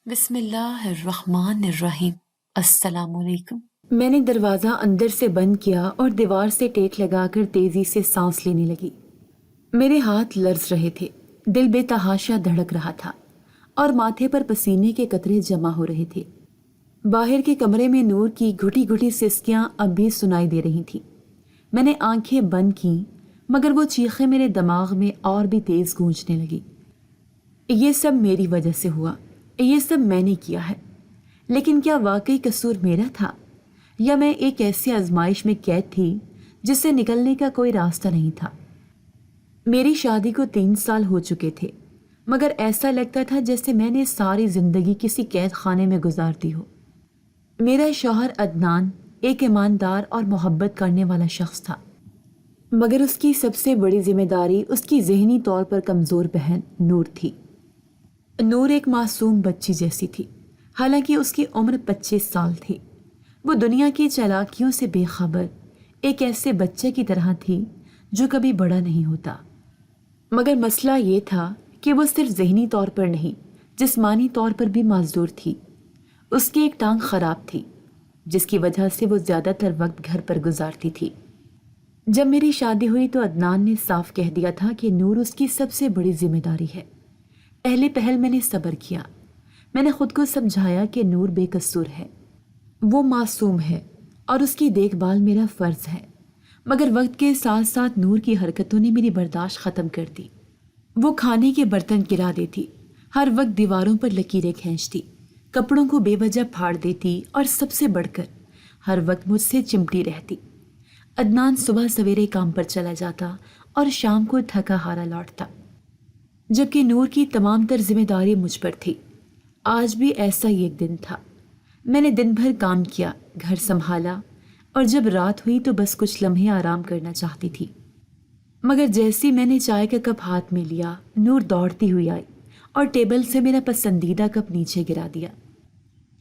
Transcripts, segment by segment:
بسم اللہ الرحمن الرحیم۔ السلام علیکم۔ میں نے دروازہ اندر سے بند کیا اور دیوار سے ٹیک لگا کر تیزی سے سانس لینے لگی۔ میرے ہاتھ لرز رہے تھے، دل بے تحاشا دھڑک رہا تھا اور ماتھے پر پسینے کے قطرے جمع ہو رہے تھے۔ باہر کے کمرے میں نور کی گھٹی گھٹی سسکیاں اب بھی سنائی دے رہی تھیں۔ میں نے آنکھیں بند کیں مگر وہ چیخیں میرے دماغ میں اور بھی تیز گونجنے لگی۔ یہ سب میری وجہ سے ہوا، یہ سب میں نے کیا ہے، لیکن کیا واقعی قصور میرا تھا یا میں ایک ایسی آزمائش میں قید تھی جس سے نکلنے کا کوئی راستہ نہیں تھا؟ میری شادی کو 3 سال ہو چکے تھے مگر ایسا لگتا تھا جیسے میں نے ساری زندگی کسی قید خانے میں گزار دی ہو۔ میرا شوہر عدنان ایک ایماندار اور محبت کرنے والا شخص تھا مگر اس کی سب سے بڑی ذمہ داری اس کی ذہنی طور پر کمزور بہن نور تھی۔ نور ایک معصوم بچی جیسی تھی، حالانکہ اس کی عمر 25 سال تھی۔ وہ دنیا کی چالاکیوں سے بے خبر ایک ایسے بچے کی طرح تھی جو کبھی بڑا نہیں ہوتا۔ مگر مسئلہ یہ تھا کہ وہ صرف ذہنی طور پر نہیں، جسمانی طور پر بھی معذور تھی۔ اس کی ایک ٹانگ خراب تھی جس کی وجہ سے وہ زیادہ تر وقت گھر پر گزارتی تھی۔ جب میری شادی ہوئی تو عدنان نے صاف کہہ دیا تھا کہ نور اس کی سب سے بڑی ذمہ داری ہے۔ پہلے پہل میں نے صبر کیا، میں نے خود کو سمجھایا کہ نور بے قصور ہے، وہ معصوم ہے اور اس کی دیکھ بھال میرا فرض ہے۔ مگر وقت کے ساتھ ساتھ نور کی حرکتوں نے میری برداشت ختم کر دی۔ وہ کھانے کے برتن گرا دیتی، ہر وقت دیواروں پر لکیریں کھینچتی، کپڑوں کو بے وجہ پھاڑ دیتی اور سب سے بڑھ کر ہر وقت مجھ سے چمٹی رہتی۔ عدنان صبح سویرے کام پر چلا جاتا اور شام کو تھکا ہارا لوٹتا، جبکہ نور کی تمام تر ذمہ داری مجھ پر تھی۔ آج بھی ایسا ہی ایک دن تھا۔ میں نے دن بھر کام کیا، گھر سنبھالا اور جب رات ہوئی تو بس کچھ لمحے آرام کرنا چاہتی تھی۔ مگر جیسی میں نے چائے کا کپ ہاتھ میں لیا، نور دوڑتی ہوئی آئی اور ٹیبل سے میرا پسندیدہ کپ نیچے گرا دیا۔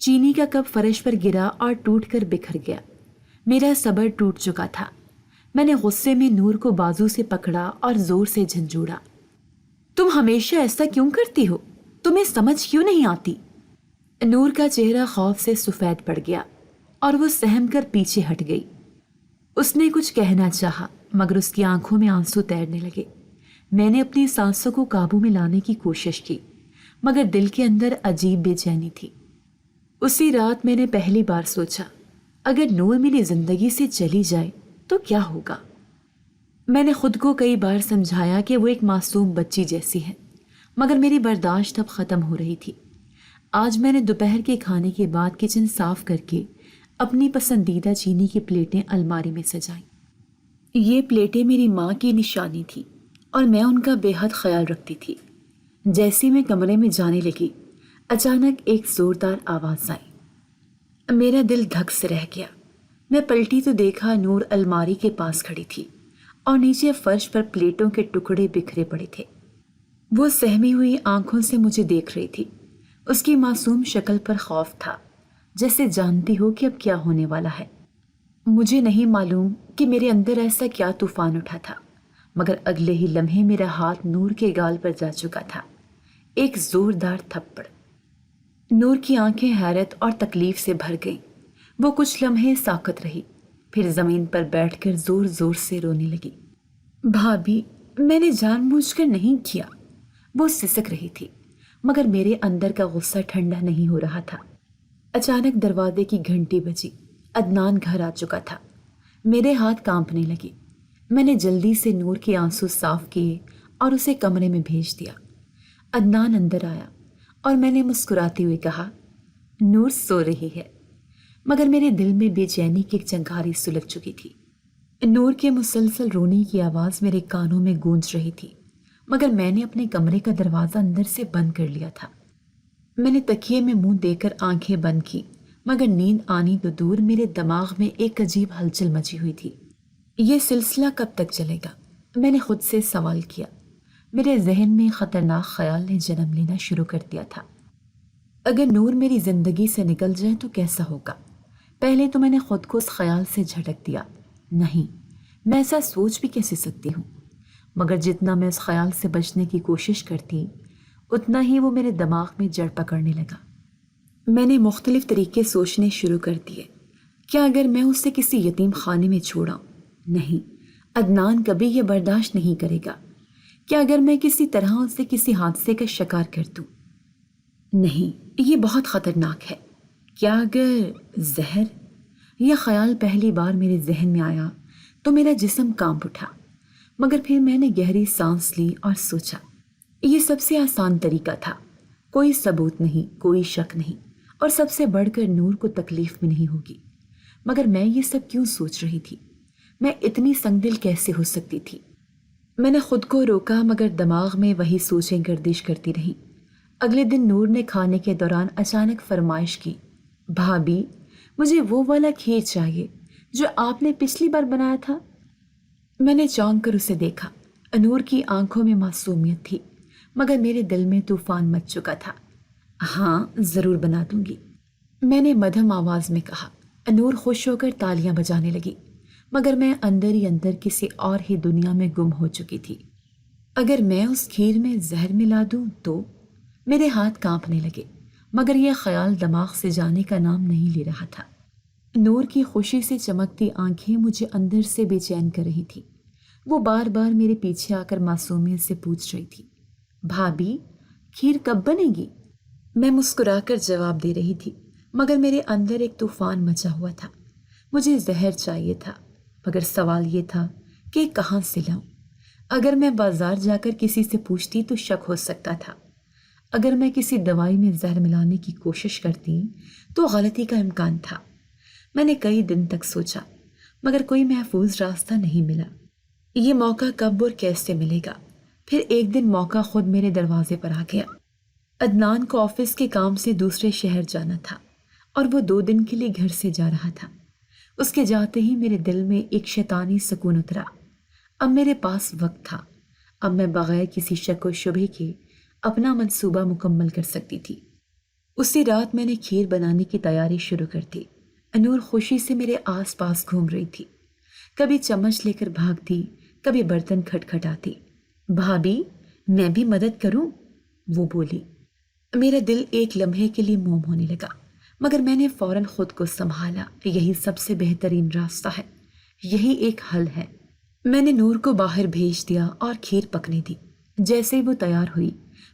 چینی کا کپ فرش پر گرا اور ٹوٹ کر بکھر گیا۔ میرا صبر ٹوٹ چکا تھا۔ میں نے غصے میں نور کو بازو سے پکڑا اور زور سے جھنجھوڑا۔ تم ہمیشہ ایسا کیوں کرتی ہو؟ تمہیں سمجھ کیوں نہیں آتی؟ نور کا چہرہ خوف سے سفید پڑ گیا اور وہ سہم کر پیچھے ہٹ گئی۔ اس نے کچھ کہنا چاہا مگر اس کی آنکھوں میں آنسو تیرنے لگے۔ میں نے اپنی سانسوں کو قابو میں لانے کی کوشش کی مگر دل کے اندر عجیب بے چینی تھی۔ اسی رات میں نے پہلی بار سوچا، اگر نور میری زندگی سے چلی جائے تو کیا ہوگا؟ میں نے خود کو کئی بار سمجھایا کہ وہ ایک معصوم بچی جیسی ہے مگر میری برداشت اب ختم ہو رہی تھی۔ آج میں نے دوپہر کے کھانے کے بعد کچن صاف کر کے اپنی پسندیدہ چینی کی پلیٹیں الماری میں سجائیں۔ یہ پلیٹیں میری ماں کی نشانی تھی اور میں ان کا بے حد خیال رکھتی تھی۔ جیسے میں کمرے میں جانے لگی، اچانک ایک زوردار آواز آئی۔ میرا دل دھک سے رہ گیا۔ میں پلٹی تو دیکھا نور الماری کے پاس کھڑی تھی اور نیچے فرش پر پلیٹوں کے ٹکڑے بکھرے پڑے تھے۔ وہ سہمی ہوئی آنکھوں سے مجھے دیکھ رہی تھی۔ اس کی معصوم شکل پر خوف تھا، جیسے جانتی ہو کہ اب کیا ہونے والا ہے۔ مجھے نہیں معلوم کہ میرے اندر ایسا کیا طوفان اٹھا تھا مگر اگلے ہی لمحے میرا ہاتھ نور کے گال پر جا چکا تھا، ایک زوردار تھپڑ۔ نور کی آنکھیں حیرت اور تکلیف سے بھر گئیں۔ وہ کچھ لمحے ساکت رہی، پھر زمین پر بیٹھ کر زور زور سے رونے لگی۔ بھابھی، میں نے جان بوجھ کر نہیں کیا، وہ سسک رہی تھی مگر میرے اندر کا غصہ ٹھنڈا نہیں ہو رہا تھا۔ اچانک دروازے کی گھنٹی بجی۔ عدنان گھر آ چکا تھا۔ میرے ہاتھ کانپنے لگے۔ میں نے جلدی سے نور کے آنسو صاف کیے اور اسے کمرے میں بھیج دیا۔ عدنان اندر آیا اور میں نے مسکراتے ہوئے کہا، نور سو رہی ہے، مگر میرے دل میں بے چینی کی ایک چنگاری سلگ چکی تھی۔ نور کے مسلسل رونے کی آواز میرے کانوں میں گونج رہی تھی مگر میں نے اپنے کمرے کا دروازہ اندر سے بند کر لیا تھا۔ میں نے تکیے میں منہ دے کر آنکھیں بند کی مگر نیند آنی تو دور، میرے دماغ میں ایک عجیب ہلچل مچی ہوئی تھی۔ یہ سلسلہ کب تک چلے گا؟ میں نے خود سے سوال کیا۔ میرے ذہن میں خطرناک خیال نے جنم لینا شروع کر دیا تھا۔ اگر نور میری زندگی سے نکل جائے تو کیسا ہوگا؟ پہلے تو میں نے خود کو اس خیال سے جھٹک دیا، نہیں، میں ایسا سوچ بھی کیسے سکتی ہوں؟ مگر جتنا میں اس خیال سے بچنے کی کوشش کرتی اتنا ہی وہ میرے دماغ میں جڑ پکڑنے لگا۔ میں نے مختلف طریقے سوچنے شروع کر دیے. کیا اگر میں اسے کسی یتیم خانے میں چھوڑاؤں؟ نہیں، عدنان کبھی یہ برداشت نہیں کرے گا. کیا اگر میں کسی طرح اسے کسی حادثے کا شکار کر دوں؟ نہیں، یہ بہت خطرناک ہے. کیا اگر زہر؟ یہ خیال پہلی بار میرے ذہن میں آیا تو میرا جسم کانپ اٹھا، مگر پھر میں نے گہری سانس لی اور سوچا یہ سب سے آسان طریقہ تھا. کوئی ثبوت نہیں، کوئی شک نہیں، اور سب سے بڑھ کر نور کو تکلیف بھی نہیں ہوگی. مگر میں یہ سب کیوں سوچ رہی تھی؟ میں اتنی سنگ دل کیسے ہو سکتی تھی؟ میں نے خود کو روکا، مگر دماغ میں وہی سوچیں گردش کرتی رہیں. اگلے دن نور نے کھانے کے دوران اچانک فرمائش کی، بھابھی مجھے وہ والا کھیر چاہیے جو آپ نے پچھلی بار بنایا تھا. میں نے چونک کر اسے دیکھا. نور کی آنکھوں میں معصومیت تھی، مگر میرے دل میں طوفان مچ چکا تھا. ہاں، ضرور بنا دوں گی، میں نے مدھم آواز میں کہا. نور خوش ہو کر تالیاں بجانے لگی، مگر میں اندر ہی اندر کسی اور ہی دنیا میں گم ہو چکی تھی. اگر میں اس کھیر میں زہر ملا دوں تو؟ میرے ہاتھ کانپنے لگے، مگر یہ خیال دماغ سے جانے کا نام نہیں لے رہا تھا. نور کی خوشی سے چمکتی آنکھیں مجھے اندر سے بے چین کر رہی تھی. وہ بار بار میرے پیچھے آ کر معصومیت سے پوچھ رہی تھی، بھابھی کھیر کب بنے گی؟ میں مسکرا کر جواب دے رہی تھی، مگر میرے اندر ایک طوفان مچا ہوا تھا. مجھے زہر چاہیے تھا، مگر سوال یہ تھا کہ کہاں سے لاؤں؟ اگر میں بازار جا کر کسی سے پوچھتی تو شک ہو سکتا تھا. اگر میں کسی دوائی میں زہر ملانے کی کوشش کرتی تو غلطی کا امکان تھا. میں نے کئی دن تک سوچا، مگر کوئی محفوظ راستہ نہیں ملا. یہ موقع کب اور کیسے ملے گا؟ پھر ایک دن موقع خود میرے دروازے پر آ گیا. عدنان کو آفس کے کام سے دوسرے شہر جانا تھا، اور وہ 2 دن کے لیے گھر سے جا رہا تھا. اس کے جاتے ہی میرے دل میں ایک شیطانی سکون اترا. اب میرے پاس وقت تھا. اب میں بغیر کسی شک و شبہ کے اپنا منصوبہ مکمل کر سکتی تھی. اسی رات میں نے کھیر بنانے کی تیاری شروع کر دی. نور خوشی سے میرے آس پاس گھوم رہی تھی، کبھی چمچ لے کر بھاگتی، کبھی برتن کھٹکھٹاتی. بھابھی میں بھی مدد کروں؟ وہ بولی. میرا دل ایک لمحے کے لیے موم ہونے لگا، مگر میں نے فوراً خود کو سنبھالا. یہی سب سے بہترین راستہ ہے، یہی ایک حل ہے. میں نے نور کو باہر بھیج دیا اور کھیر پکنے دی. جیسے ہی وہ تیار ہوئی،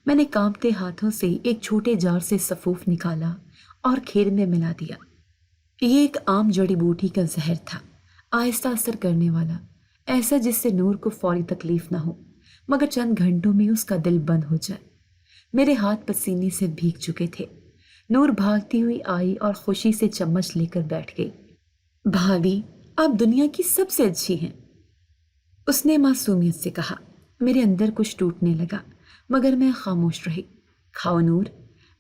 میں نے کانپتے ہاتھوں سے ایک چھوٹے جار سے سفوف نکالا اور کھیر میں ملا دیا. یہ ایک عام جڑی بوٹی کا زہر تھا، آہستہ اثر کرنے والا، ایسا جس سے نور کو فوری تکلیف نہ ہو، مگر چند گھنٹوں میں اس کا دل بند ہو جائے. میرے ہاتھ پسینے سے بھیگ چکے تھے. نور بھاگتی ہوئی آئی اور خوشی سے چمچ لے کر بیٹھ گئی. بھابھی آپ دنیا کی سب سے اچھی ہیں، اس نے معصومیت سے کہا. میرے اندر کچھ ٹوٹنے لگا، مگر میں خاموش رہی. کھاؤ نور،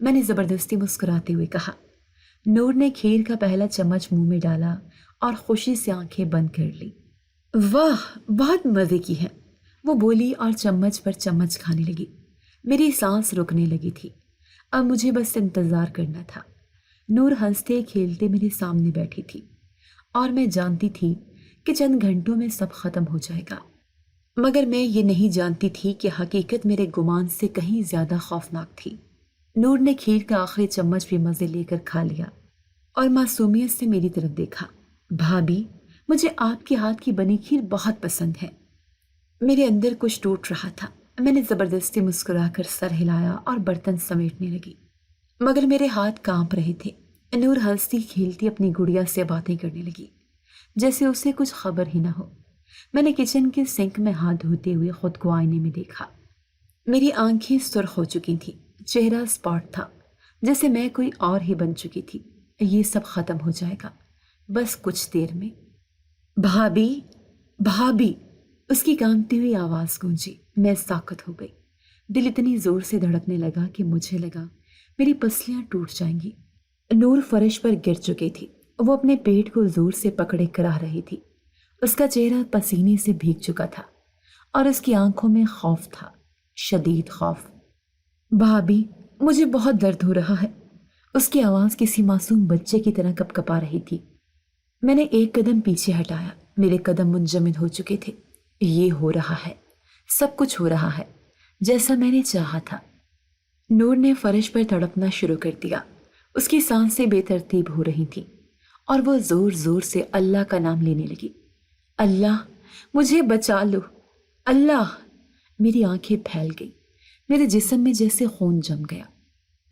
میں نے زبردستی مسکراتے ہوئے کہا. نور نے کھیر کا پہلا چمچ منہ میں ڈالا اور خوشی سے آنکھیں بند کر لی. واہ، بہت مزے کی ہے، وہ بولی اور چمچ پر چمچ کھانے لگی. میری سانس رکنے لگی تھی. اب مجھے بس انتظار کرنا تھا. نور ہنستے کھیلتے میرے سامنے بیٹھی تھی، اور میں جانتی تھی کہ چند گھنٹوں میں سب ختم ہو جائے گا. مگر میں یہ نہیں جانتی تھی کہ حقیقت میرے گمان سے کہیں زیادہ خوفناک تھی. نور نے کھیر کا آخری چمچ بھی مزے لے کر کھا لیا اور معصومیت سے میری طرف دیکھا. بھابھی مجھے آپ کے ہاتھ کی بنی کھیر بہت پسند ہے. میرے اندر کچھ ٹوٹ رہا تھا. میں نے زبردستی مسکرا کر سر ہلایا اور برتن سمیٹنے لگی، مگر میرے ہاتھ کانپ رہے تھے. نور ہنستی کھیلتی اپنی گڑیا سے باتیں کرنے لگی، جیسے اسے کچھ خبر ہی نہ ہو. میں نے کچن کے سنک میں ہاتھ دھوتے ہوئے خود کو آئینے میں دیکھا. میری آنکھیں سرخ ہو چکی تھیں، چہرہ اسپاٹ تھا، جیسے میں کوئی اور ہی بن چکی تھی. یہ سب ختم ہو جائے گا، بس کچھ دیر میں. بھابھی بھابھی، اس کی کانپتی ہوئی آواز گونجی. میں ساکت ہو گئی. دل اتنی زور سے دھڑکنے لگا کہ مجھے لگا میری پسلیاں ٹوٹ جائیں گی. نور فرش پر گر چکی تھی. وہ اپنے پیٹ کو زور سے پکڑے کرا رہی تھی. اس کا چہرہ پسینے سے بھیگ چکا تھا اور اس کی آنکھوں میں خوف تھا، شدید خوف. بھابھی مجھے بہت درد ہو رہا ہے. اس کی آواز کسی معصوم بچے کی طرح کپ کپا رہی تھی. میں نے ایک قدم پیچھے ہٹایا. میرے قدم منجمد ہو چکے تھے. یہ ہو رہا ہے، سب کچھ ہو رہا ہے جیسا میں نے چاہا تھا. نور نے فرش پر تڑپنا شروع کر دیا. اس کی سانسیں بے ترتیب ہو رہی تھیں اور وہ زور زور سے اللہ کا نام لینے لگی۔ اللہ مجھے بچا لو، اللہ۔ میری آنکھیں پھیل گئی، میرے جسم میں جیسے خون جم گیا۔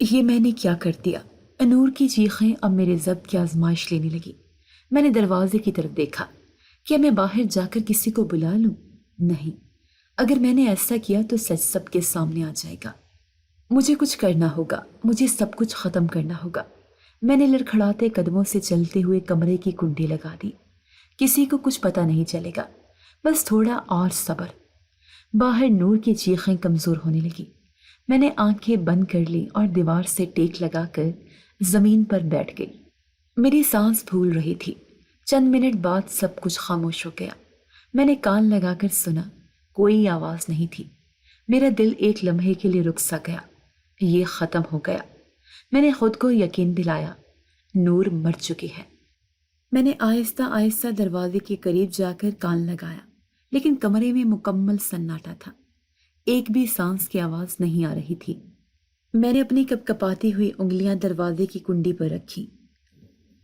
یہ میں نے کیا کر دیا؟ نور کی چیخیں اب میرے ضبط کی آزمائش لینے لگی۔ میں نے دروازے کی طرف دیکھا۔ کیا میں باہر جا کر کسی کو بلا لوں؟ نہیں، اگر میں نے ایسا کیا تو سچ سب کے سامنے آ جائے گا۔ مجھے کچھ کرنا ہوگا، مجھے سب کچھ ختم کرنا ہوگا۔ میں نے لڑکھڑاتے قدموں سے چلتے ہوئے کمرے کی کنڈی لگا دی۔ کسی کو کچھ پتہ نہیں چلے گا، بس تھوڑا اور صبر۔ باہر نور کی چیخیں کمزور ہونے لگی۔ میں نے آنکھیں بند کر لی اور دیوار سے ٹیک لگا کر زمین پر بیٹھ گئی۔ میری سانس پھول رہی تھی۔ چند منٹ بعد سب کچھ خاموش ہو گیا۔ میں نے کان لگا کر سنا، کوئی آواز نہیں تھی۔ میرا دل ایک لمحے کے لیے رک سا گیا۔ یہ ختم ہو گیا۔ میں نے خود کو یقین دلایا، نور مر چکی ہے۔ میں نے آہستہ آہستہ دروازے کے قریب جا کر کان لگایا، لیکن کمرے میں مکمل سناٹا تھا۔ ایک بھی سانس کی آواز نہیں آ رہی تھی۔ میں نے اپنی کپ کپاتی ہوئی انگلیاں دروازے کی کنڈی پر رکھی۔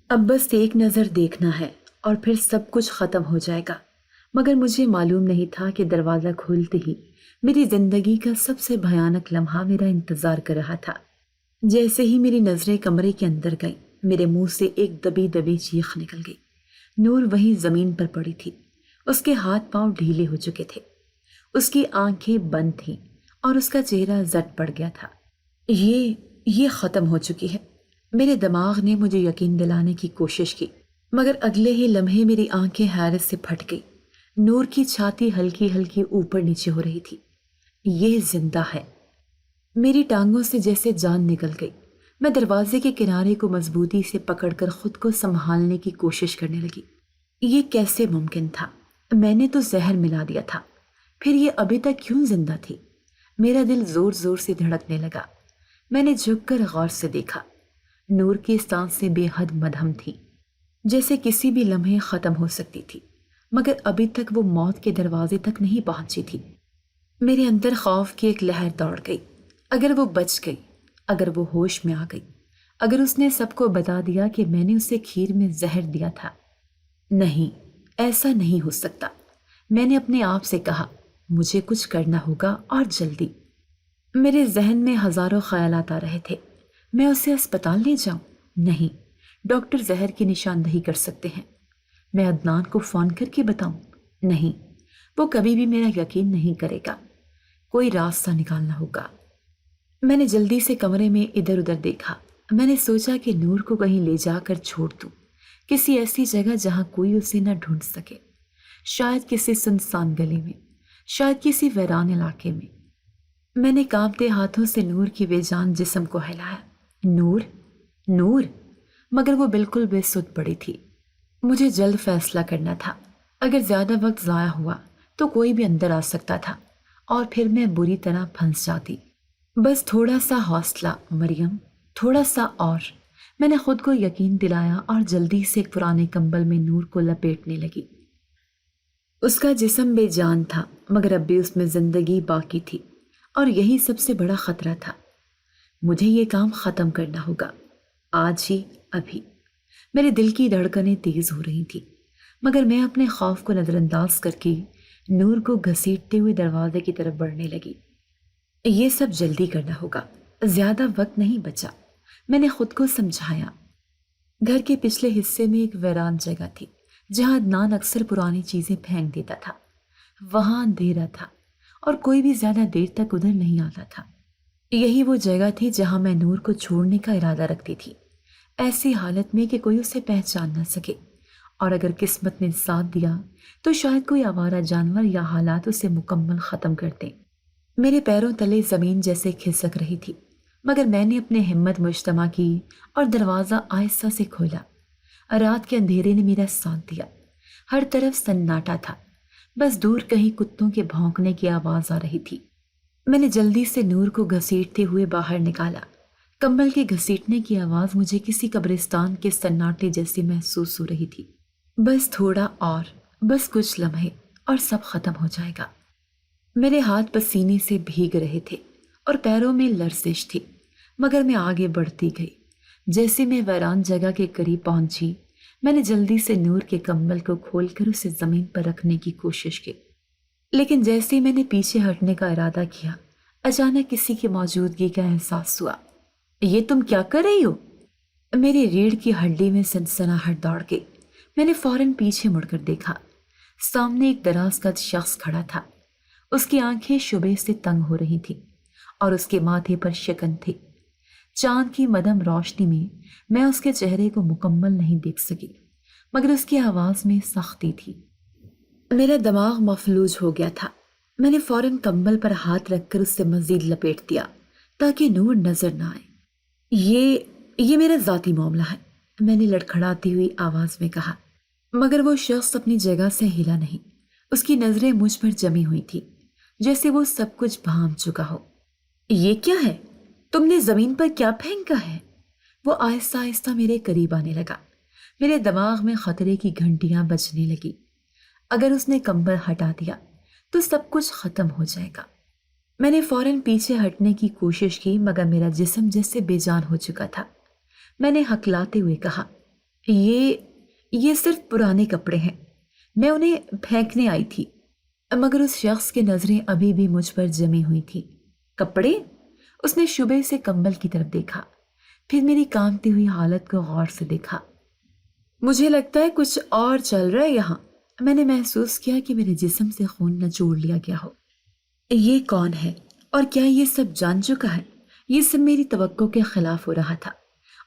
اب بس ایک نظر دیکھنا ہے اور پھر سب کچھ ختم ہو جائے گا۔ مگر مجھے معلوم نہیں تھا کہ دروازہ کھولتے ہی میری زندگی کا سب سے بھیانک لمحہ میرا انتظار کر رہا تھا۔ جیسے ہی میری نظریں کمرے کے اندر گئیں، میرے منہ سے ایک دبی دبی چیخ نکل گئی۔ نور وہیں زمین پر پڑی تھی۔ اس کے ہاتھ پاؤں ڈھیلے ہو چکے تھے، اس کی آنکھیں بند تھیں اور اس کا چہرہ زٹ پڑ گیا تھا۔ یہ ختم ہو چکی ہے۔ میرے دماغ نے مجھے یقین دلانے کی کوشش کی، مگر اگلے ہی لمحے میری آنکھیں حیرت سے پھٹ گئی۔ نور کی چھاتی ہلکی ہلکی اوپر نیچے ہو رہی تھی۔ یہ زندہ ہے۔ میری ٹانگوں سے جیسے جان نکل گئی۔ میں دروازے کے کنارے کو مضبوطی سے پکڑ کر خود کو سنبھالنے کی کوشش کرنے لگی۔ یہ کیسے ممکن تھا؟ میں نے تو زہر ملا دیا تھا، پھر یہ ابھی تک کیوں زندہ تھی؟ میرا دل زور زور سے دھڑکنے لگا۔ میں نے جھک کر غور سے دیکھا۔ نور کی سانسیں بے حد مدھم تھیں، جیسے کسی بھی لمحے ختم ہو سکتی تھی، مگر ابھی تک وہ موت کے دروازے تک نہیں پہنچی تھی۔ میرے اندر خوف کی ایک لہر دوڑ گئی۔ اگر وہ بچ گئی، اگر وہ ہوش میں آ گئی، اگر اس نے سب کو بتا دیا کہ میں نے اسے کھیر میں زہر دیا تھا۔ نہیں، ایسا نہیں ہو سکتا۔ میں نے اپنے آپ سے کہا، مجھے کچھ کرنا ہوگا اور جلدی۔ میرے ذہن میں ہزاروں خیالات آ رہے تھے۔ میں اسے اسپتال لے جاؤں؟ نہیں، ڈاکٹر زہر کی نشاندہی کر سکتے ہیں۔ میں عدنان کو فون کر کے بتاؤں؟ نہیں، وہ کبھی بھی میرا یقین نہیں کرے گا۔ کوئی راستہ نکالنا ہوگا۔ میں نے جلدی سے کمرے میں ادھر ادھر دیکھا۔ میں نے سوچا کہ نور کو کہیں لے جا کر چھوڑ دوں، کسی ایسی جگہ جہاں کوئی اسے نہ ڈھونڈ سکے، شاید کسی سنسان گلی میں، شاید کسی ویران علاقے میں۔ میں نے کانپتے ہاتھوں سے نور کی بے جان جسم کو ہلایا۔ نور، نور، مگر وہ بالکل بے سدھ پڑی تھی۔ مجھے جلد فیصلہ کرنا تھا۔ اگر زیادہ وقت ضائع ہوا تو کوئی بھی اندر آ سکتا تھا اور پھر میں بری طرح پھنس جاتی۔ بس تھوڑا سا حوصلہ مریم، تھوڑا سا اور۔ میں نے خود کو یقین دلایا اور جلدی سے ایک پرانے کمبل میں نور کو لپیٹنے لگی۔ اس کا جسم بے جان تھا، مگر اب بھی اس میں زندگی باقی تھی، اور یہی سب سے بڑا خطرہ تھا۔ مجھے یہ کام ختم کرنا ہوگا، آج ہی، ابھی۔ میرے دل کی دھڑکنیں تیز ہو رہی تھیں، مگر میں اپنے خوف کو نظر انداز کر کے نور کو گھسیٹتے ہوئے دروازے کی طرف بڑھنے لگی۔ یہ سب جلدی کرنا ہوگا، زیادہ وقت نہیں بچا، میں نے خود کو سمجھایا۔ گھر کے پچھلے حصے میں ایک ویران جگہ تھی جہاں عدنان اکثر پرانی چیزیں پھینک دیتا تھا۔ وہاں اندھیرا تھا اور کوئی بھی زیادہ دیر تک ادھر نہیں آتا تھا۔ یہی وہ جگہ تھی جہاں میں نور کو چھوڑنے کا ارادہ رکھتی تھی، ایسی حالت میں کہ کوئی اسے پہچان نہ سکے، اور اگر قسمت نے ساتھ دیا تو شاید کوئی آوارہ جانور یا حالات اسے مکمل ختم کر دیں۔ میرے پیروں تلے زمین جیسے کھسک رہی تھی، مگر میں نے اپنے ہمت مجتمع کی اور دروازہ آہستہ سے کھولا۔ رات کے اندھیرے نے میرا ساتھ دیا۔ ہر طرف سناٹا تھا، بس دور کہیں کتوں کے بھونکنے کی آواز آ رہی تھی۔ میں نے جلدی سے نور کو گھسیٹتے ہوئے باہر نکالا۔ کمبل کے گھسیٹنے کی آواز مجھے کسی قبرستان کے سناٹے جیسی محسوس ہو رہی تھی۔ بس تھوڑا اور، بس کچھ لمحے اور سب ختم ہو جائے گا۔ میرے ہاتھ پسینے سے بھیگ رہے تھے اور پیروں میں لرزش تھی، مگر میں آگے بڑھتی گئی۔ جیسے میں ویران جگہ کے قریب پہنچی، میں نے جلدی سے نور کے کمبل کو کھول کر اسے زمین پر رکھنے کی کوشش کی، لیکن جیسے ہی میں نے پیچھے ہٹنے کا ارادہ کیا، اچانک کسی کی موجودگی کا احساس ہوا۔ یہ تم کیا کر رہی ہو؟ میری ریڑھ کی ہڈی میں سنسناہٹ دوڑ گئی۔ میں نے فوراً پیچھے مڑ کر دیکھا۔ سامنے ایک دراز قد شخص کھڑا تھا۔ اس کی آنکھیں شبے سے تنگ ہو رہی تھیں اور اس کے ماتھے پر شکن تھی۔ چاند کی مدھم روشنی میں اس کے چہرے کو مکمل نہیں دیکھ سکی، مگر اس کی آواز میں سختی تھی۔ میرا دماغ مفلوج ہو گیا تھا۔ میں نے فوراً کمبل پر ہاتھ رکھ کر اس سے مزید لپیٹ دیا تاکہ نور نظر نہ آئے۔ یہ میرا ذاتی معاملہ ہے، میں نے لڑکھڑاتی ہوئی آواز میں کہا، مگر وہ شخص اپنی جگہ سے ہلا نہیں۔ اس کی نظریں مجھ پر جمی ہوئی تھی، جیسے وہ سب کچھ بھانپ چکا ہو۔ یہ کیا ہے؟ تم نے زمین پر کیا پھینکا ہے؟ وہ آہستہ آہستہ میرے قریب آنے لگا۔ میرے دماغ میں خطرے کی گھنٹیاں بجنے لگی۔ اگر اس نے کمبل ہٹا دیا تو سب کچھ ختم ہو جائے گا۔ میں نے فوراً پیچھے ہٹنے کی کوشش کی، مگر میرا جسم جیسے بے جان ہو چکا تھا۔ میں نے ہکلاتے ہوئے کہا، یہ صرف پرانے کپڑے ہیں، میں انہیں پھینکنے آئی تھی۔ مگر اس شخص کی نظریں ابھی بھی مجھ پر جمی ہوئی تھی۔ کپڑے؟ اس نے شبے سے کمبل کی طرف دیکھا، پھر میری کانپتی ہوئی حالت کو غور سے دیکھا۔ مجھے لگتا ہے کچھ اور چل رہا ہے یہاں۔ میں نے محسوس کیا کہ میرے جسم سے خون نچوڑ لیا گیا ہو۔ یہ کون ہے اور کیا یہ سب جان چکا ہے؟ یہ سب میری توقع کے خلاف ہو رہا تھا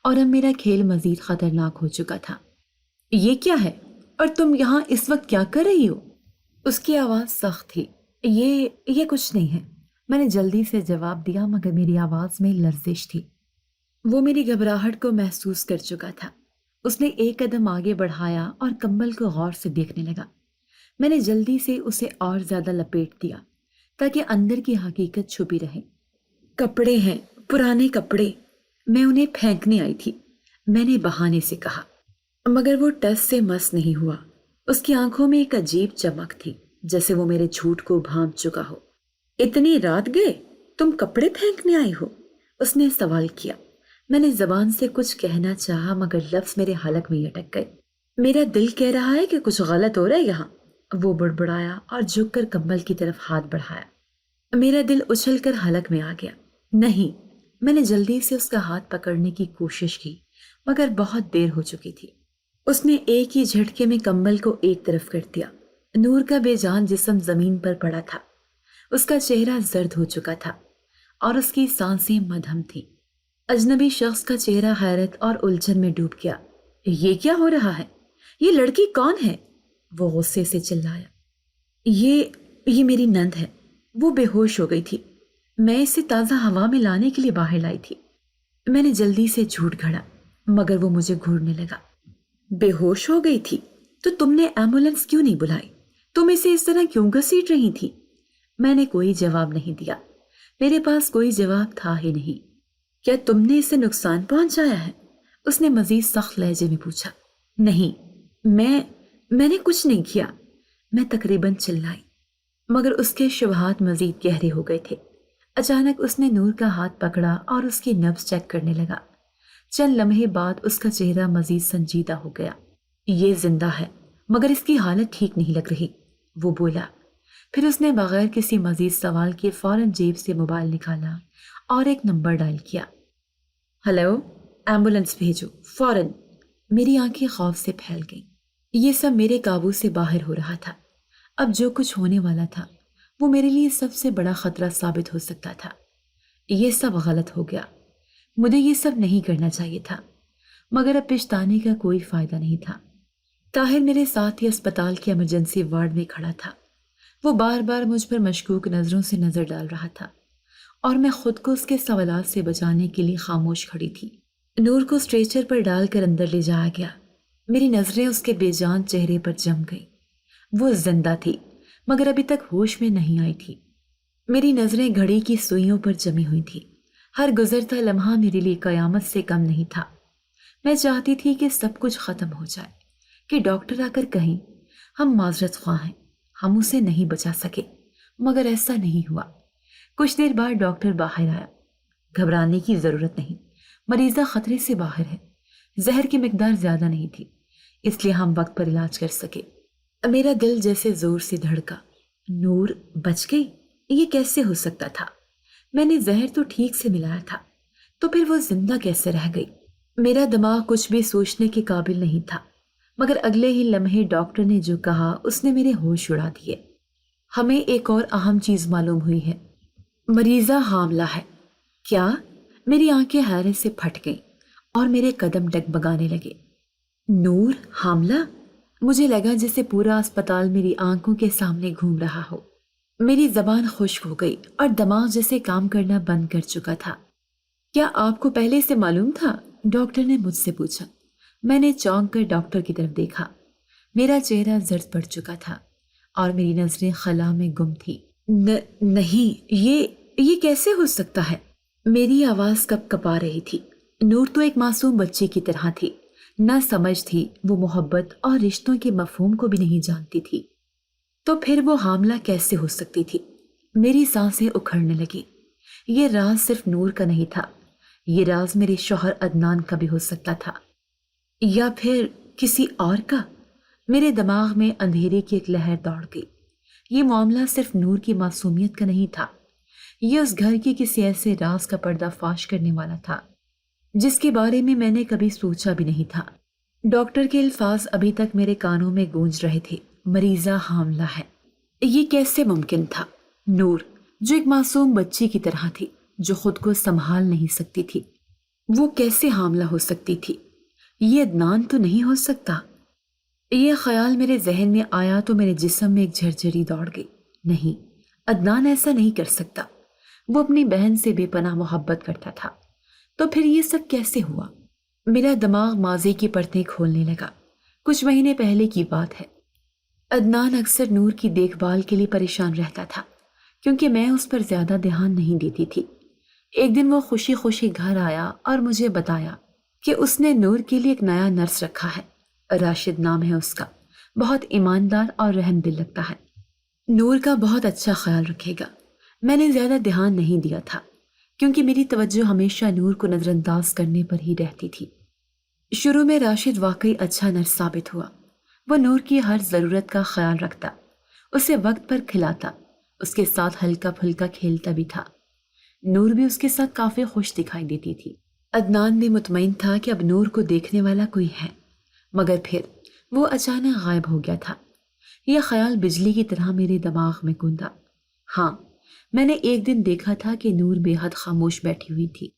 اور اب میرا کھیل مزید خطرناک ہو چکا تھا۔ یہ کیا ہے اور تم یہاں اس وقت کیا کر رہی ہو؟ اس کی آواز سخت تھی۔ یہ کچھ نہیں ہے، میں نے جلدی سے جواب دیا، مگر میری آواز میں لرزش تھی۔ وہ میری گھبراہٹ کو محسوس کر چکا تھا۔ اس نے ایک قدم آگے بڑھایا اور کمبل کو غور سے دیکھنے لگا۔ میں نے جلدی سے اسے اور زیادہ لپیٹ دیا تاکہ اندر کی حقیقت چھپی رہے۔ کپڑے ہیں، پرانے کپڑے، میں انہیں پھینکنے آئی تھی، میں نے بہانے سے کہا، مگر وہ ٹس سے مس نہیں ہوا۔ اس کی آنکھوں میں ایک عجیب چمک تھی، جیسے وہ میرے جھوٹ کو بھانپ چکا ہو۔ اتنی رات گئے تم کپڑے پھینکنے آئی ہو؟ اس نے سوال کیا۔ میں نے زبان سے کچھ کہنا چاہا، مگر لفظ میرے حلق میں اٹک گئے۔ میرا دل کہہ رہا ہے کہ کچھ غلط ہو رہا ہے یہاں، وہ بڑبڑایا اور جھک کر کمبل کی طرف ہاتھ بڑھایا۔ میرا دل اچھل کر حلق میں آ گیا۔ نہیں، میں نے جلدی سے اس کا ہاتھ پکڑنے کی کوشش کی، مگر بہت دیر ہو چکی تھی۔ اس نے ایک ہی جھٹکے میں کمبل کو ایک طرف کر دیا۔ نور کا بے جان جسم زمین پر پڑا تھا۔ اس کا چہرہ زرد ہو چکا تھا اور اس کی سانسیں مدھم تھیں۔ اجنبی شخص کا چہرہ حیرت اور الجھن میں ڈوب گیا۔ یہ کیا ہو رہا ہے؟ یہ لڑکی کون ہے؟ وہ غصے سے چلایا۔ یہ میری نند ہے، وہ بے ہوش ہو گئی تھی، میں اسے تازہ ہوا میں لانے کے لیے باہر لائی تھی۔ میں نے جلدی سے جھوٹ گھڑا، مگر وہ مجھے گھورنے لگا۔ بے ہوش ہو گئی تھی تو تم نے ایمبولینس کیوں نہیں بلائی؟ تم اسے اس طرح کیوں گھسیٹ رہی تھی؟ میں نے کوئی جواب نہیں دیا، میرے پاس کوئی جواب تھا ہی نہیں۔ کیا تم نے اسے نقصان پہنچایا ہے؟ اس نے مزید سخت لہجے میں پوچھا۔ نہیں، میں نے کچھ نہیں کیا، میں تقریباً چلائی، مگر اس کے شبہات مزید گہرے ہو گئے تھے۔ اچانک اس نے نور کا ہاتھ پکڑا اور اس کی نبض چیک کرنے لگا۔ چند لمحے بعد اس کا چہرہ مزید سنجیدہ ہو گیا۔ یہ زندہ ہے، مگر اس کی حالت ٹھیک نہیں لگ رہی، وہ بولا۔ پھر اس نے بغیر کسی مزید سوال کے فوراً جیب سے موبائل نکالا اور ایک نمبر ڈائل کیا۔ ہیلو، ایمبولینس بھیجو فوراً۔ میری آنکھیں خوف سے پھیل گئیں۔ یہ سب میرے قابو سے باہر ہو رہا تھا۔ اب جو کچھ ہونے والا تھا وہ میرے لیے سب سے بڑا خطرہ ثابت ہو سکتا تھا۔ یہ سب غلط ہو گیا، مجھے یہ سب نہیں کرنا چاہیے تھا، مگر اب پچھتانے کا کوئی فائدہ نہیں تھا۔ طاہر میرے ساتھ ہی اسپتال کے ایمرجنسی وارڈ میں کھڑا تھا۔ وہ بار بار مجھ پر مشکوک نظروں سے نظر ڈال رہا تھا اور میں خود کو اس کے سوالات سے بچانے کے لیے خاموش کھڑی تھی۔ نور کو اسٹریچر پر ڈال کر اندر لے جایا گیا۔ میری نظریں اس کے بے جان چہرے پر جم گئیں۔ وہ زندہ تھی، مگر ابھی تک ہوش میں نہیں آئی تھی۔ میری نظریں گھڑی کی سوئیوں پر جمی ہوئی تھی۔ ہر گزرتا لمحہ میرے لیے قیامت سے کم نہیں تھا۔ میں چاہتی تھی کہ سب کچھ ختم ہو جائے، کہ ڈاکٹر آ کر کہیں ہم معذرت خواہ ہیں، ہم اسے نہیں بچا سکے، مگر ایسا نہیں ہوا۔ کچھ دیر بعد ڈاکٹر باہر آیا۔ گھبرانے کی ضرورت نہیں، مریضہ خطرے سے باہر ہے، زہر کی مقدار زیادہ نہیں تھی، اس لیے ہم وقت پر علاج کر سکے۔ میرا دل جیسے زور سے دھڑکا۔ نور بچ گئی؟ یہ کیسے ہو سکتا تھا؟ میں نے زہر تو ٹھیک سے ملایا تھا، تو پھر وہ زندہ کیسے رہ گئی؟ میرا دماغ کچھ بھی سوچنے کے قابل نہیں تھا، مگر اگلے ہی لمحے ڈاکٹر نے جو کہا اس نے میرے ہوش اڑا دیے۔ ہمیں ایک اور اہم چیز معلوم ہوئی ہے، مریضہ حاملہ ہے۔ کیا؟ میری آنکھیں حیرت سے پھٹ گئیں اور میرے قدم ڈگمگانے لگے۔ نور حاملہ؟ مجھے لگا جیسے پورا اسپتال میری آنکھوں کے سامنے گھوم رہا ہو۔ میری زبان خشک ہو گئی اور دماغ جیسے کام کرنا بند کر چکا تھا۔ کیا آپ کو پہلے سے معلوم تھا؟ ڈاکٹر نے مجھ سے پوچھا۔ میں نے چونک کر ڈاکٹر کی طرف دیکھا۔ میرا چہرہ زرد پڑ چکا تھا اور میری نظریں خلا میں گم تھی۔ نہیں، یہ کیسے ہو سکتا ہے؟ میری آواز کپ کپا رہی تھی۔ نور تو ایک معصوم بچی کی طرح تھی، نہ سمجھ تھی، وہ محبت اور رشتوں کے مفہوم کو بھی نہیں جانتی تھی۔ تو پھر وہ حاملہ کیسے ہو سکتی تھی؟ میری سانسیں اکھڑنے لگی۔ یہ راز صرف نور کا نہیں تھا، یہ راز میرے شوہر عدنان کا بھی ہو سکتا تھا، یا پھر کسی اور کا۔ میرے دماغ میں اندھیرے کی ایک لہر دوڑ گئی۔ یہ معاملہ صرف نور کی معصومیت کا نہیں تھا، یہ اس گھر کی کسی ایسے راز کا پردہ فاش کرنے والا تھا جس کے بارے میں نے کبھی سوچا بھی نہیں تھا۔ ڈاکٹر کے الفاظ ابھی تک میرے کانوں میں گونج رہے تھے، مریضہ حاملہ ہے۔ یہ کیسے ممکن تھا؟ نور، جو ایک معصوم بچی کی طرح تھی، جو خود کو سنبھال نہیں سکتی تھی، وہ کیسے حاملہ ہو سکتی تھی؟ یہ عدنان تو نہیں ہو سکتا۔ یہ خیال میرے ذہن میں آیا تو میرے جسم میں ایک جھرجھری دوڑ گئی۔ نہیں، عدنان ایسا نہیں کر سکتا، وہ اپنی بہن سے بے پناہ محبت کرتا تھا۔ تو پھر یہ سب کیسے ہوا؟ میرا دماغ ماضی کی پرتیں کھولنے لگا۔ کچھ مہینے پہلے کی بات ہے۔ عدنان اکثر نور کی دیکھ بھال کے لیے پریشان رہتا تھا کیونکہ میں اس پر زیادہ دھیان نہیں دیتی تھی۔ ایک دن وہ خوشی خوشی گھر آیا اور مجھے بتایا کہ اس نے نور کے لیے ایک نیا نرس رکھا ہے، راشد نام ہے اس کا، بہت ایماندار اور رحم دل لگتا ہے، نور کا بہت اچھا خیال رکھے گا۔ میں نے زیادہ دھیان نہیں دیا تھا کیونکہ میری توجہ ہمیشہ نور کو نظر انداز کرنے پر ہی رہتی تھی۔ شروع میں راشد واقعی اچھا نرس ثابت ہوا۔ وہ نور کی ہر ضرورت کا خیال رکھتا، اسے وقت پر کھلاتا، اس کے ساتھ ہلکا پھلکا کھیلتا بھی تھا۔ نور بھی اس کے ساتھ کافی خوش دکھائی دیتی تھی۔ عدنان بھی مطمئن تھا کہ اب نور کو دیکھنے والا کوئی ہے، مگر پھر وہ اچانک غائب ہو گیا تھا۔ یہ خیال بجلی کی طرح میرے دماغ میں گوندا۔ ہاں، میں نے ایک دن دیکھا تھا کہ نور بے حد خاموش بیٹھی ہوئی تھی،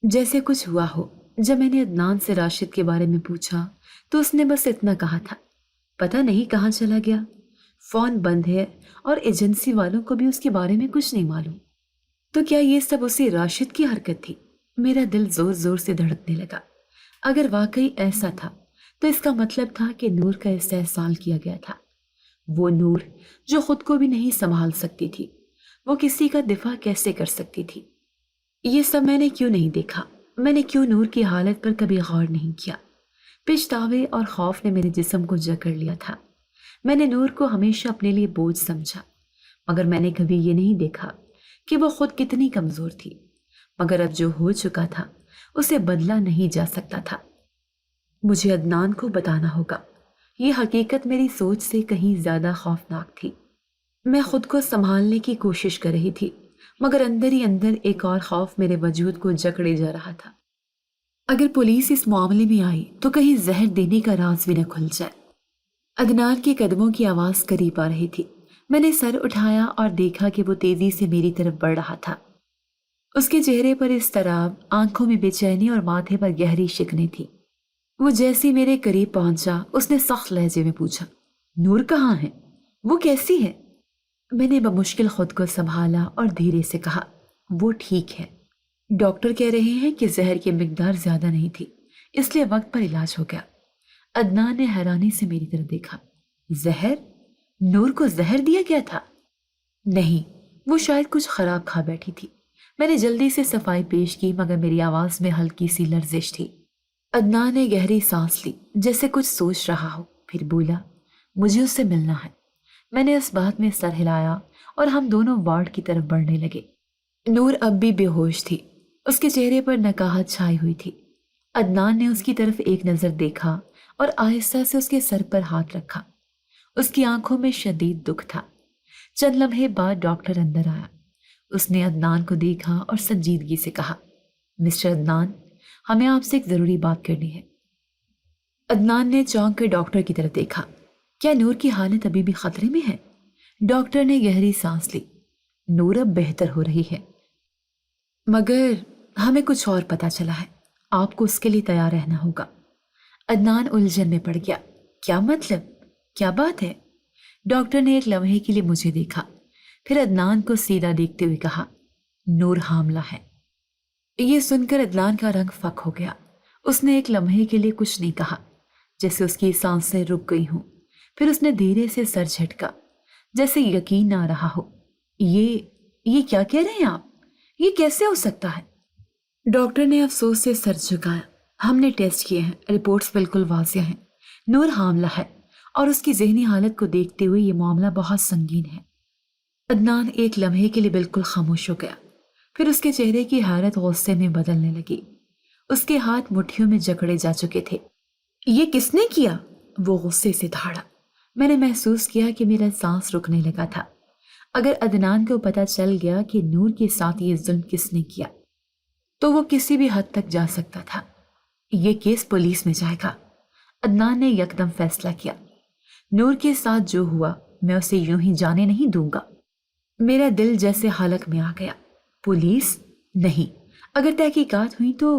جیسے کچھ ہوا ہو۔ جب میں نے عدنان سے راشد کے بارے میں پوچھا تو اس نے بس اتنا کہا تھا، پتہ نہیں کہاں چلا گیا، فون بند ہے اور ایجنسی والوں کو بھی اس کے بارے میں کچھ نہیں معلوم۔ تو کیا یہ سب اسی راشد کی حرکت تھی؟ میرا دل زور زور سے دھڑکنے لگا۔ اگر واقعی ایسا تھا تو اس کا مطلب تھا کہ نور کا استحصال کیا گیا تھا۔ وہ نور جو خود کو بھی نہیں سنبھال سکتی تھی، وہ کسی کا دفاع کیسے کر سکتی تھی؟ یہ سب میں نے کیوں نہیں دیکھا؟ میں نے کیوں نور کی حالت پر کبھی غور نہیں کیا؟ پچھتاوے اور خوف نے میرے جسم کو جکڑ لیا تھا۔ میں نے نور کو ہمیشہ اپنے لیے بوجھ سمجھا، مگر میں نے کبھی یہ نہیں دیکھا کہ وہ خود کتنی کمزور تھی۔ مگر اب جو ہو چکا تھا اسے بدلا نہیں جا سکتا تھا۔ مجھے عدنان کو بتانا ہوگا۔ یہ حقیقت میری سوچ سے کہیں زیادہ خوفناک تھی۔ میں خود کو سنبھالنے کی کوشش کر رہی تھی، مگر اندر ہی اندر ایک اور خوف میرے وجود کو جکڑے جا رہا تھا۔ اگر پولیس اس معاملے میں آئی تو کہیں زہر دینے کا راز بھی نہ کھل جائے۔ عدنان کے قدموں کی آواز قریب آ رہی تھی۔ میں نے سر اٹھایا اور دیکھا کہ وہ تیزی سے میری طرف بڑھ رہا تھا۔ اس کے چہرے پر اضطراب، آنکھوں میں بے چینی اور ماتھے پر گہری شکنیں تھی۔ وہ جیسے میرے قریب پہنچا، اس نے سخت لہجے میں پوچھا، نور کہاں ہے؟ وہ کیسی ہے؟ میں نے بمشکل خود کو سنبھالا اور دھیرے سے کہا، وہ ٹھیک ہے۔ ڈاکٹر کہہ رہے ہیں کہ زہر کی مقدار زیادہ نہیں تھی، اس لیے وقت پر علاج ہو گیا۔ عدنان نے حیرانی سے میری طرف دیکھا۔ زہر؟ نور کو زہر دیا گیا تھا؟ نہیں، وہ شاید کچھ خراب کھا بیٹھی تھی۔ میں نے جلدی سے صفائی پیش کی، مگر میری آواز میں ہلکی سی لرزش تھی۔ عدنان نے گہری سانس لی، جیسے کچھ سوچ رہا ہو، پھر بولا، مجھے اس سے ملنا ہے۔ میں نے اس بات میں سر ہلایا اور ہم دونوں وارڈ کی طرف بڑھنے لگے۔ نور اب بھی بے ہوش تھی، اس کے چہرے پر نکاہت چھائی ہوئی تھی۔ عدنان نے اس کی طرف ایک نظر دیکھا اور آہستہ سے اس کے سر پر ہاتھ رکھا۔ اس کی آنکھوں میں شدید دکھ تھا۔ چند لمحے بعد ڈاکٹر اندر آیا۔ اس نے عدنان کو دیکھا اور سنجیدگی سے کہا، مسٹر عدنان، ہمیں آپ سے ایک ضروری بات کرنی ہے۔ عدنان نے چونک کر ڈاکٹر کی طرف دیکھا۔ کیا نور کی حالت ابھی بھی خطرے میں ہے؟ ڈاکٹر نے گہری سانس لی۔ نور اب بہتر ہو رہی ہے، مگر ہمیں کچھ اور پتہ چلا ہے، آپ کو اس کے لیے تیار رہنا ہوگا۔ عدنان الجھن میں پڑ گیا۔ کیا مطلب؟ کیا بات ہے؟ ڈاکٹر نے ایک لمحے کے لیے مجھے دیکھا، پھر عدنان کو سیدھا دیکھتے ہوئے کہا، نور حاملہ ہے۔ یہ سن کر عدنان کا رنگ فک ہو گیا۔ اس نے ایک لمحے کے لیے کچھ نہیں کہا، جیسے اس کی سانسیں رک گئی ہوں۔ پھر اس نے دھیرے سے سر جھٹکا، جیسے یقین نہ رہا ہو۔ یہ کیا کہہ رہے ہیں آپ؟ یہ کیسے ہو سکتا ہے؟ ڈاکٹر نے افسوس سے سر جھکایا۔ ہم نے ٹیسٹ کیے ہیں، رپورٹس بالکل واضح ہیں، نور حاملہ ہے، اور اس کی ذہنی حالت کو دیکھتے ہوئے یہ معاملہ بہت سنگین ہے۔ عدنان ایک لمحے کے لیے بالکل خاموش ہو گیا، پھر اس کے چہرے کی حیرت غصے میں بدلنے لگی۔ اس کے ہاتھ مٹھیوں میں جکڑے جا چکے تھے۔ یہ کس نے کیا؟ وہ غصے سے دھاڑا۔ میں نے محسوس کیا کہ میرا سانس رکنے لگا تھا۔ اگر عدنان کو پتہ چل گیا کہ نور کے ساتھ یہ ظلم کس نے کیا تو وہ کسی بھی حد تک جا سکتا تھا۔ یہ کیس پولیس میں جائے گا۔ عدنان نے یکدم فیصلہ کیا۔ نور کے ساتھ جو ہوا میں اسے یوں ہی جانے نہیں دوں گا۔ میرا دل جیسے حلق میں آ گیا۔ پولیس؟ نہیں۔ اگر تحقیقات ہوئی تو؟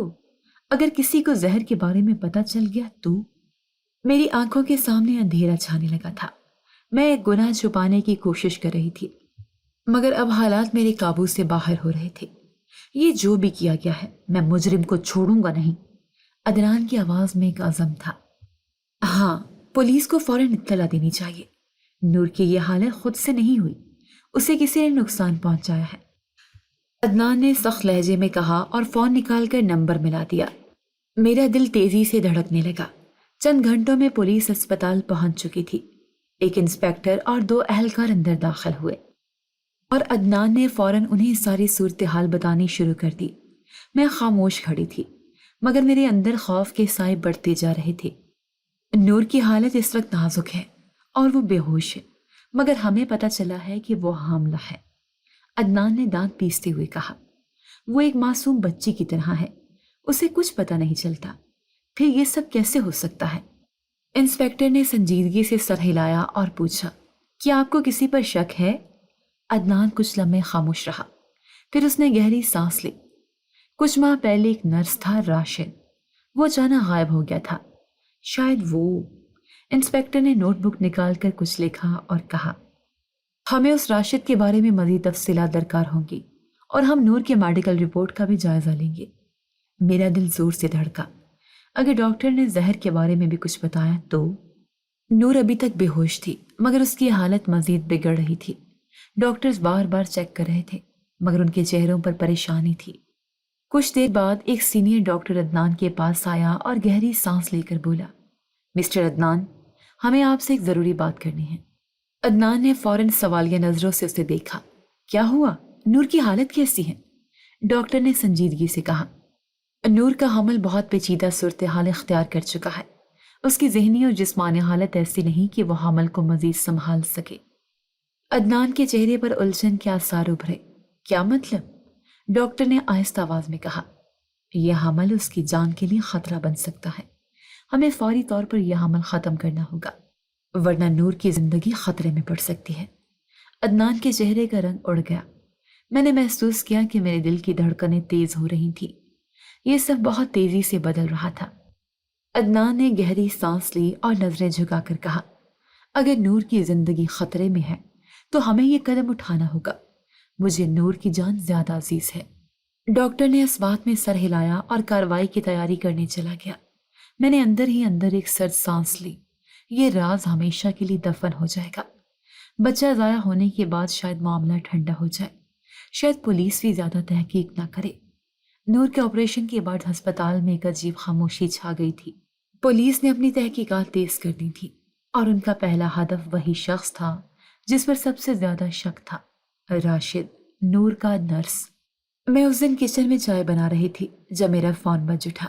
اگر کسی کو زہر کے بارے میں پتہ چل گیا تو؟ میری آنکھوں کے سامنے اندھیرا چھانے لگا تھا۔ میں ایک گناہ چھپانے کی کوشش کر رہی تھی، مگر اب حالات میرے قابو سے باہر ہو رہے تھے۔ یہ جو بھی کیا گیا ہے، میں مجرم کو چھوڑوں گا نہیں۔ عدنان کی آواز میں ایک عزم تھا۔ ہاں، پولیس کو فوراً اطلاع دینی چاہیے۔ نور کی یہ حالت خود سے نہیں ہوئی، اسے کسی نے نقصان پہنچایا ہے۔ عدنان نے سخت لہجے میں کہا اور فون نکال کر نمبر ملا دیا۔ میرا دل تیزی سے دھڑکنے لگا۔ چند گھنٹوں میں پولیس اسپتال پہنچ چکی تھی۔ ایک انسپیکٹر اور 2 اہلکار اندر داخل ہوئے اور عدنان نے فوراً انہیں ساری صورتحال بتانی شروع کر دی۔ میں خاموش کھڑی تھی، مگر میرے اندر خوف کے سائے بڑھتے جا رہے تھے۔ نور کی حالت اس وقت نازک ہے اور وہ بے ہوش ہے، مگر ہمیں پتہ چلا ہے کہ وہ حاملہ ہے۔ عدنان نے دانت پیستے ہوئے کہا، وہ ایک معصوم بچی کی طرح ہے، اسے کچھ پتہ نہیں چلتا، پھر یہ سب کیسے ہو سکتا ہے؟ انسپیکٹر نے سنجیدگی سے سر ہلایا اور پوچھا، کیا آپ کو کسی پر شک ہے؟ عدنان کچھ لمحے خاموش رہا، پھر اس نے گہری سانس لی۔ کچھ ماہ پہلے ایک نرس تھا، راشد، وہ اچانک غائب ہو گیا تھا۔ شاید وہ… انسپیکٹر نے نوٹ بک نکال کر کچھ لکھا اور کہا، ہمیں اس راشد کے بارے میں مزید تفصیلات درکار ہوں گی اور ہم نور کے میڈیکل رپورٹ کا بھی جائزہ لیں گے۔ میرا دل زور سے دھڑکا۔ اگر ڈاکٹر نے زہر کے بارے میں بھی کچھ بتایا تو؟ نور ابھی تک بے ہوش تھی، مگر اس کی حالت مزید بگڑ رہی تھی۔ ڈاکٹرز بار بار چیک کر رہے تھے، مگر ان کے چہروں پر پریشانی تھی۔ کچھ دیر بعد ایک سینئر ڈاکٹر عدنان کے پاس آیا اور گہری سانس لے کر بولا، مسٹر عدنان، ہمیں آپ سے ایک ضروری بات کرنی ہے۔ عدنان نے فوراً سوالیہ نظروں سے اسے دیکھا۔ کیا ہوا؟ نور کی حالت کیسی ہے؟ ڈاکٹر نے سنجیدگی سے کہا، نور کا حمل بہت پیچیدہ صورتحال اختیار کر چکا ہے۔ اس کی ذہنی اور جسمانی حالت ایسی نہیں کہ وہ حمل کو مزید سنبھال سکے۔ عدنان کے چہرے پر الجھن کے آثار ابھرے۔ کیا مطلب؟ ڈاکٹر نے آہستہ آواز میں کہا، یہ حمل اس کی جان کے لیے خطرہ بن سکتا ہے۔ ہمیں فوری طور پر یہ حمل ختم کرنا ہوگا، ورنہ نور کی زندگی خطرے میں پڑ سکتی ہے۔ عدنان کے چہرے کا رنگ اڑ گیا۔ میں نے محسوس کیا کہ میرے دل کی دھڑکنیں تیز ہو رہی تھیں۔ یہ سب بہت تیزی سے بدل رہا تھا۔ عدنان نے گہری سانس لی اور نظریں جھکا کر کہا، اگر نور کی زندگی خطرے میں ہے تو ہمیں یہ قدم اٹھانا ہوگا۔ مجھے نور کی جان زیادہ عزیز ہے۔ ڈاکٹر نے اس بات میں سر ہلایا اور کارروائی کی تیاری کرنے چلا گیا۔ میں نے اندر ہی اندر ایک سرد سانس لی۔ یہ راز ہمیشہ کے لیے دفن ہو جائے گا۔ بچہ ضائع ہونے کے بعد شاید معاملہ ٹھنڈا ہو جائے، شاید پولیس بھی زیادہ تحقیق نہ کرے۔ نور کے آپریشن کے بعد ہسپتال میں ایک عجیب خاموشی چھا گئی تھی۔ پولیس نے اپنی تحقیقات تیز کر دی تھی اور ان کا پہلا ہدف وہی شخص تھا جس پر سب سے زیادہ شک تھا، راشد، نور کا نرس۔ میں اس دن کچن میں چائے بنا رہی تھی جب میرا فون بج اٹھا۔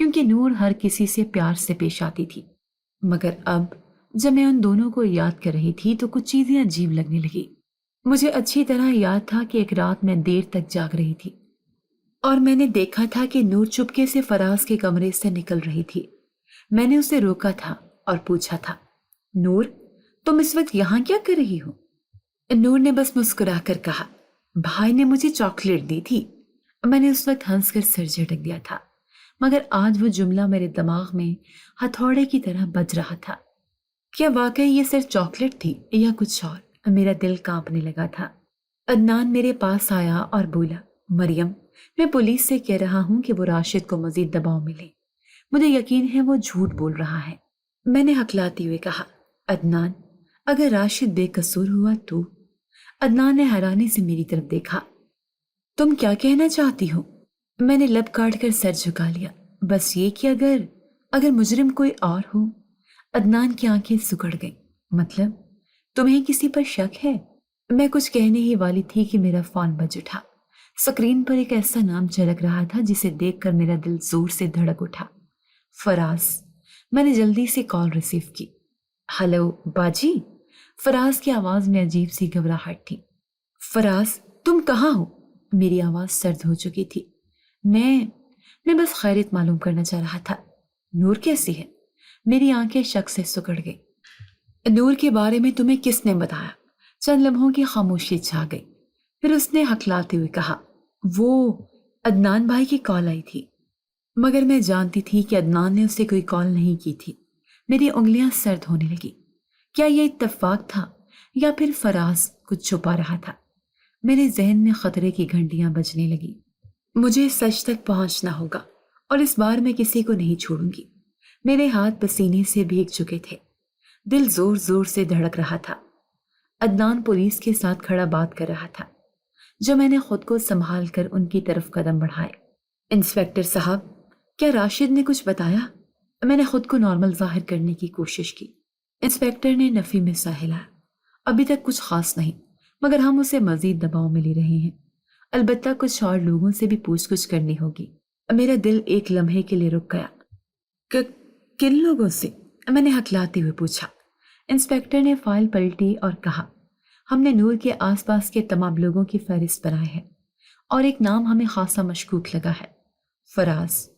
کیونکہ نور ہر کسی سے پیار سے پیش آتی تھی، مگر اب جب میں ان دونوں کو یاد کر رہی تھی تو کچھ چیزیں عجیب لگنے لگی۔ مجھے اچھی طرح یاد تھا کہ ایک رات میں دیر تک جاگ رہی تھی اور میں نے دیکھا تھا کہ نور چپکے سے فراز کے کمرے سے نکل رہی تھی۔ میں نے اسے روکا تھا اور پوچھا تھا، نور تم اس وقت یہاں کیا کر رہی ہو؟ نور نے بس مسکرا کر کہا، بھائی نے مجھے چاکلیٹ دی تھی۔ میں نے اس وقت ہنس کر سر جھٹک دیا تھا، مگر آج وہ جملہ میرے دماغ میں ہتھوڑے کی طرح بج رہا تھا۔ کیا واقعی یہ صرف چاکلیٹ تھی یا کچھ اور؟ میرا دل کانپنے لگا تھا۔ عدنان میرے پاس آیا اور بولا، مریم میں پولیس سے کہہ رہا ہوں کہ وہ راشد کو مزید دباؤ ملے، مجھے یقین ہے وہ جھوٹ بول رہا ہے۔ میں نے ہکلاتے ہوئے کہا، عدنان اگر راشد بے قصور ہوا تو؟ عدنان نے حیرانی سے میری طرف دیکھا۔ تم کیا کہنا چاہتی ہو؟ میں نے لب کاٹ کر سر جھکا لیا، بس یہ کہ اگر مجرم کوئی اور ہو۔ عدنان کی آنکھیں سکڑ گئیں۔ مطلب تمہیں کسی پر شک ہے؟ میں کچھ کہنے ہی والی تھی کہ میرا فون بج اٹھا۔ سکرین پر ایک ایسا نام جھلک رہا تھا جسے دیکھ کر میرا دل زور سے دھڑک اٹھا، فراز۔ میں نے جلدی سے کال ریسیو کی۔ ہلو باجی؟ فراز کی آواز میں عجیب سی گھبراہٹ تھی۔ فراز تم کہاں ہو؟ میری آواز سرد ہو چکی تھی۔ میں بس خیریت معلوم کرنا چاہ رہا تھا۔ نور کیسی ہے؟ میری آنکھیں شک سے سکڑ گئی۔ نور کے بارے میں تمہیں کس نے بتایا؟ چند لمحوں کی خاموشی چھا گئی، پھر اس نے ہکلاتے ہوئے کہا، وہ عدنان بھائی کی کال آئی تھی، مگر میں جانتی تھی کہ عدنان نے اسے کوئی کال نہیں کی تھی۔ میری انگلیاں سرد ہونے لگی۔ کیا یہ اتفاق تھا یا پھر فراز کچھ چھپا رہا تھا؟ میرے ذہن میں خطرے کی گھنٹیاں بجنے لگی۔ مجھے سچ تک پہنچنا ہوگا اور اس بار میں کسی کو نہیں چھوڑوں گی۔ میرے ہاتھ پسینے سے بھیگ چکے تھے، دل زور زور سے دھڑک رہا تھا۔ عدنان پولیس کے ساتھ کھڑا بات کر رہا تھا، جو میں نے خود کو سنبھال کر ان کی طرف قدم بڑھائے۔ انسپیکٹر صاحب، کیا راشد نے کچھ بتایا؟ میں نے خود کو نارمل ظاہر کرنے کی کوشش کی۔ انسپیکٹر نے نفی میں سا ہلایا، ابھی تک کچھ خاص نہیں، مگر ہم اسے مزید دباؤ میں لے رہے ہیں، البتہ کچھ اور لوگوں سے بھی پوچھ گچھ کرنی ہوگی۔ میرا دل ایک لمحے کے لیے رک گیا۔ کن لوگوں سے؟ میں نے ہکلاتے ہوئے پوچھا۔ انسپیکٹر نے فائل پلٹی اور کہا، ہم نے نور کے آس پاس کے تمام لوگوں کی فہرست بنائی ہے اور ایک نام ہمیں خاصا مشکوک لگا ہے، فراز۔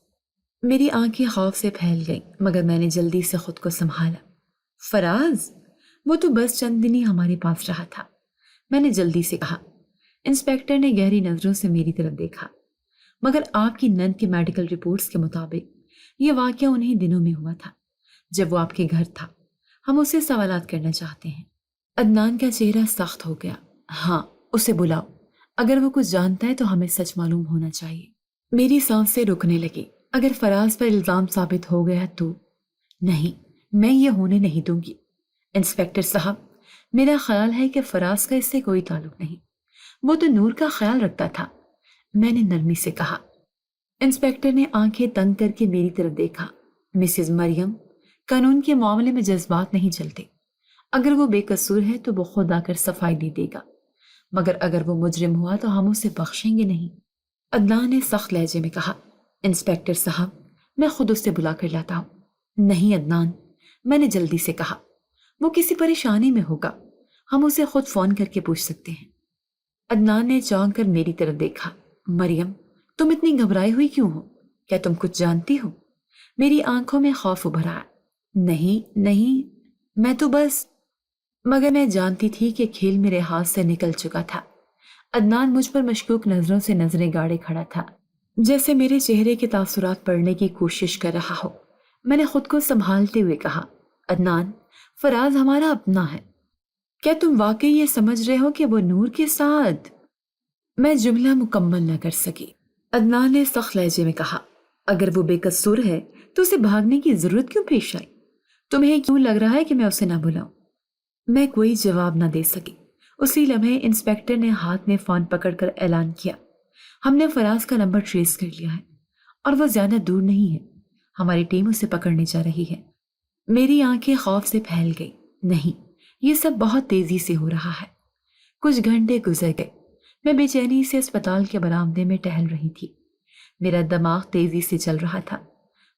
میری آنکھیں خوف سے پھیل گئیں، مگر میں نے جلدی سے خود کو سنبھالا۔ فراز؟ وہ تو بس چند دن ہی ہمارے پاس رہا تھا، میں نے جلدی سے کہا۔ انسپیکٹر نے گہری نظروں سے میری طرف دیکھا، مگر آپ کی نند کے میڈیکل رپورٹس کے مطابق یہ واقعہ انہی دنوں میں ہوا تھا جب وہ آپ کے گھر تھا۔ ہم اسے سوالات کرنا چاہتے ہیں۔ عدنان کا چہرہ سخت ہو گیا۔ ہاں، اسے بلاؤ، اگر وہ کچھ جانتا ہے تو ہمیں سچ معلوم ہونا چاہیے۔ میری سانسیں رکنے لگی۔ اگر فراز پر الزام ثابت ہو گیا تو؟ نہیں، میں یہ ہونے نہیں دوں گی۔ انسپیکٹر صاحب، میرا خیال ہے کہ فراز کا اس سے کوئی تعلق نہیں، وہ تو نور کا خیال رکھتا تھا، میں نے نرمی سے کہا۔ انسپیکٹر نے آنکھیں تنگ کر کے میری طرف دیکھا۔ مسز مریم، قانون کے معاملے میں جذبات نہیں چلتے، اگر وہ بے قصور ہے تو وہ خود آ کر صفائی دے دے گا، مگر اگر وہ مجرم ہوا تو ہم اسے بخشیں گے نہیں۔ عدنان نے سخت لہجے میں کہا، انسپیکٹر صاحب، میں خود اسے بلا کر لاتا ہوں۔ نہیں عدنان، میں نے جلدی سے کہا، وہ کسی پریشانی میں ہوگا، ہم اسے خود فون کر کے پوچھ سکتے ہیں۔ عدنان نے چونک کر میری طرف دیکھا۔ مریم، تم اتنی گھبرائی ہوئی کیوں ہو؟ کیا تم کچھ جانتی ہو؟ میری آنکھوں میں خوف ابھر آیا۔ نہیں، میں تو بس… مگر میں جانتی تھی کہ کھیل میرے ہاتھ سے نکل چکا تھا۔ عدنان مجھ پر مشکوک نظروں سے نظریں گاڑے کھڑا تھا، جیسے میرے چہرے کے تاثرات پڑھنے کی کوشش کر رہا ہو۔ میں نے خود کو سنبھالتے ہوئے کہا، عدنان، فراز ہمارا اپنا ہے، کیا تم واقعی یہ سمجھ رہے ہو کہ وہ نور کے ساتھ… میں جملہ مکمل نہ کر سکی۔ عدنان نے سخت لہجے میں کہا، اگر وہ بے قصور ہے تو اسے بھاگنے کی ضرورت کیوں پیش آئی؟ تمہیں کیوں لگ رہا ہے کہ میں اسے نہ بلاؤں؟ میں کوئی جواب نہ دے سکی۔ اسی لمحے انسپیکٹر نے ہاتھ میں فون پکڑ کر اعلان کیا، ہم نے فراز کا نمبر ٹریس کر لیا ہے اور وہ زیادہ دور نہیں ہے، ہماری ٹیم اسے پکڑنے جا رہی ہے۔ میری آنکھیں خوف سے پھیل گئی۔ نہیں، یہ سب بہت تیزی سے ہو رہا ہے۔ کچھ گھنٹے گزر گئے، میں بے چینی سے اسپتال کے برآمدے میں ٹہل رہی تھی۔ میرا دماغ تیزی سے چل رہا تھا،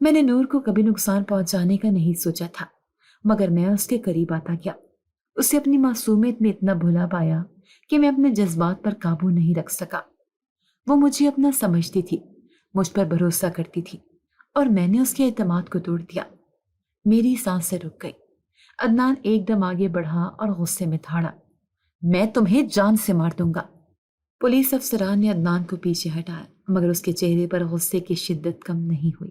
میں نے نور کو کبھی نقصان پہنچانے کا نہیں سوچا تھا، مگر میں اس کے قریب آتا گیا، اسے اپنی معصومیت میں اتنا بھلا پایا کہ میں اپنے جذبات پر قابو نہیں رکھ سکا۔ وہ مجھے اپنا سمجھتی تھی، مجھ پر بھروسہ کرتی تھی، اور میں نے اس کے اعتماد کو توڑ دیا۔ میری سانسیں رک گئی۔ عدنان ایک دم آگے بڑھا اور غصے میں دھاڑا، میں تمہیں جان سے مار دوں گا۔ پولیس افسران نے عدنان کو پیچھے ہٹایا، مگر اس کے چہرے پر غصے کی شدت کم نہیں ہوئی۔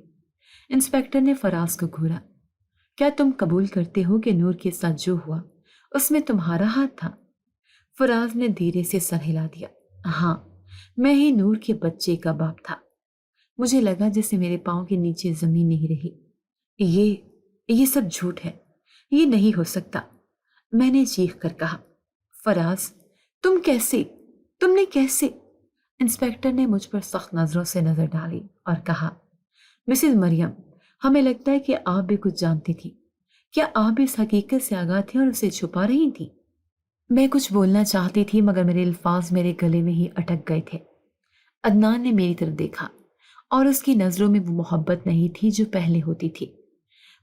انسپکٹر نے فراز کو گھورا، کیا تم قبول کرتے ہو کہ نور کے ساتھ جو ہوا اس میں تمہارا ہاتھ تھا؟ فراز نے دھیرے سے سر ہلا دیا، ہاں، میں ہی نور کے بچے کا باپ تھا۔ مجھے لگا جیسے میرے پاؤں کے نیچے زمین نہیں رہی۔ یہ سب جھوٹ ہے، یہ نہیں ہو سکتا، میں نے چیخ کر کہا۔ فراز، تم نے کیسے؟ انسپکٹر نے مجھ پر سخت نظروں سے نظر ڈالی اور کہا، مسز مریم، ہمیں لگتا ہے کہ آپ بھی کچھ جانتی تھی۔ کیا آپ اس حقیقت سے آگاہ تھیں اور اسے چھپا رہی تھیں؟ میں کچھ بولنا چاہتی تھی، مگر میرے الفاظ میرے گلے میں ہی اٹک گئے تھے۔ عدنان نے میری طرف دیکھا، اور اس کی نظروں میں وہ محبت نہیں تھی جو پہلے ہوتی تھی،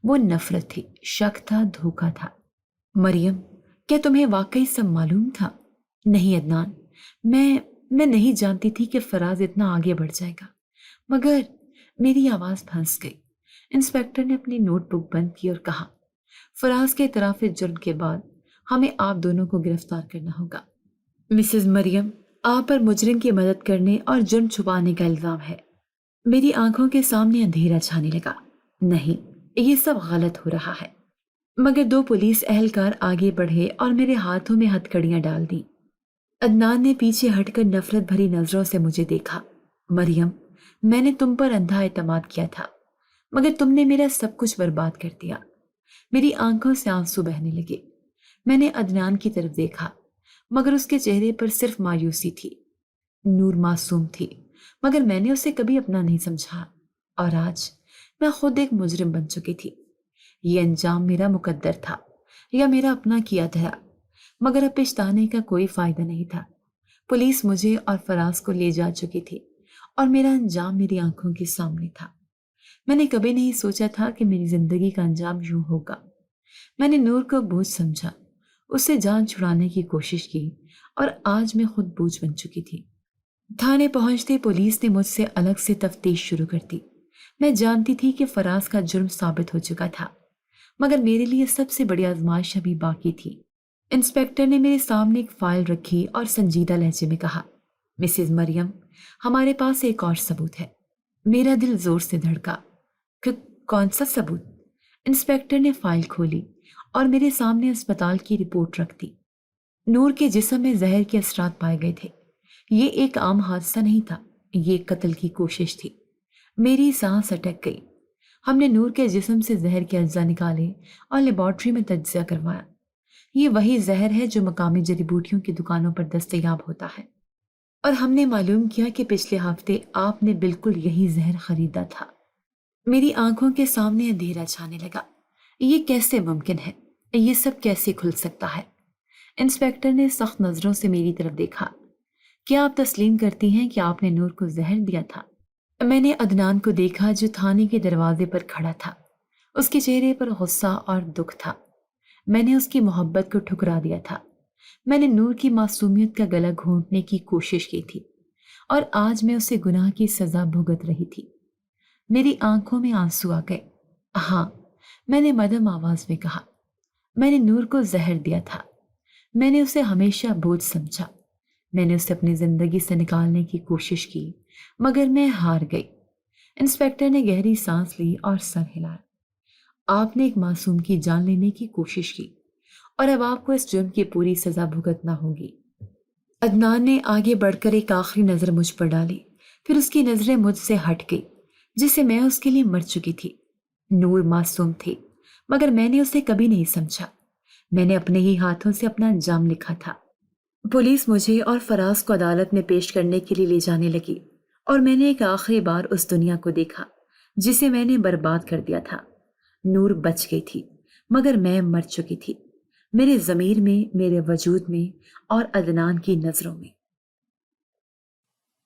وہ نفرت تھی، شک تھا، دھوکا تھا۔ مریم، کیا تمہیں واقعی سب معلوم تھا؟ نہیں عدنان، میں نہیں جانتی تھی کہ فراز اتنا آگے بڑھ جائے گا، مگر میری آواز پھنس گئی۔ انسپکٹر نے اپنی نوٹ بک بند کی اور کہا، فراز کے اعتراف جرم کے بعد ہمیں آپ دونوں کو گرفتار کرنا ہوگا۔ مسز مریم، آپ پر مجرم کی مدد کرنے اور جرم چھپانے کا الزام ہے۔ میری آنکھوں کے سامنے اندھیرا چھانے لگا۔ نہیں، یہ سب غلط ہو رہا ہے۔ مگر دو پولیس اہلکار آگے بڑھے اور میرے ہاتھوں میں ہتھکڑیاں ڈال دیں۔ عدنان نے پیچھے ہٹ کر نفرت بھری نظروں سے مجھے دیکھا۔ مریم، میں نے تم پر اندھا اعتماد کیا تھا، مگر تم نے میرا سب کچھ برباد کر دیا۔ میری آنکھوں سے آنسو بہنے لگے۔ میں نے عدنان کی طرف دیکھا، مگر اس کے چہرے پر صرف مایوسی تھی۔ نور معصوم تھی، مگر میں نے اسے کبھی اپنا نہیں سمجھا، اور آج میں خود ایک مجرم بن چکی تھی۔ یہ انجام میرا مقدر تھا یا میرا اپنا کیا دھرا، مگر اب پچھتانے کا کوئی فائدہ نہیں تھا۔ پولیس مجھے اور فراز کو لے جا چکی تھی، اور میرا انجام میری آنکھوں کے سامنے تھا۔ میں نے کبھی نہیں سوچا تھا کہ میری زندگی کا انجام یوں ہوگا۔ میں نے نور کو بوجھ سمجھا، اس سے جان چھڑانے کی کوشش کی، اور آج میں خود بوجھ بن چکی تھی۔ تھانے پہنچتے پولیس نے مجھ سے الگ سے تفتیش شروع کر دی۔ میں جانتی تھی کہ فراز کا جرم ثابت ہو چکا تھا، مگر میرے لیے سب سے بڑی آزمائش ابھی باقی تھی۔ انسپکٹر نے میرے سامنے ایک فائل رکھی اور سنجیدہ لہجے میں کہا، مسز مریم، ہمارے پاس ایک اور ثبوت ہے۔ میرا دل زور سے دھڑکا۔ کون سا ثبوت؟ انسپکٹر نے فائل کھولی اور میرے سامنے اسپتال کی رپورٹ رکھ دی۔ نور کے جسم میں زہر کے اثرات پائے گئے تھے۔ یہ ایک عام حادثہ نہیں تھا، یہ ایک قتل کی کوشش تھی۔ میری سانس اٹک گئی۔ ہم نے نور کے جسم سے زہر کے اجزاء نکالے اور لیبارٹری میں تجزیہ کروایا۔ یہ وہی زہر ہے جو مقامی جڑی بوٹیوں کی دکانوں پر دستیاب ہوتا ہے، اور ہم نے معلوم کیا کہ پچھلے ہفتے آپ نے بالکل یہی زہر خریدا تھا۔ میری آنکھوں کے سامنے اندھیرا چھانے لگا۔ یہ کیسے ممکن ہے؟ یہ سب کیسے کھل سکتا ہے؟ انسپکٹر نے سخت نظروں سے میری طرف دیکھا۔ کیا آپ تسلیم کرتی ہیں کہ آپ نے نور کو زہر دیا تھا؟ میں نے عدنان کو دیکھا جو تھانے کے دروازے پر کھڑا تھا۔ اس کے چہرے پر غصہ اور دکھ تھا۔ میں نے اس کی محبت کو ٹھکرا دیا تھا۔ میں نے نور کی معصومیت کا گلا گھونٹنے کی کوشش کی تھی، اور آج میں اسے گناہ کی سزا بھگت رہی تھی۔ میری آنکھوں میں آنسو آ گئے۔ ہاں، میں نے مدھم آواز میں کہا، میں نے نور کو زہر دیا تھا۔ میں نے اسے ہمیشہ بوجھ سمجھا۔ میں نے اسے اپنی زندگی سے نکالنے کی کوشش کی، مگر میں ہار گئی۔ انسپکٹر نے گہری سانس لی اور سر ہلایا۔ آپ نے ایک معصوم کی جان لینے کی کوشش کی، اور اب آپ کو اس جرم کی پوری سزا بھگتنا ہوگی۔ عدنان نے آگے بڑھ کر ایک آخری نظر مجھ پر ڈالی، پھر اس کی نظریں مجھ سے ہٹ گئی جسے میں اس کے لیے مر چکی تھی۔ نور معصوم تھی، مگر میں نے اسے کبھی نہیں سمجھا۔ میں نے اپنے ہی ہاتھوں سے اپنا انجام لکھا تھا۔ پولیس مجھے اور فراز کو عدالت میں پیش کرنے کے لیے لے جانے لگی، اور میں نے ایک آخری بار اس دنیا کو دیکھا جسے میں نے برباد کر دیا تھا۔ نور بچ گئی تھی، مگر میں مر چکی تھی، میرے ضمیر میں، میرے وجود میں، اور عدنان کی نظروں میں۔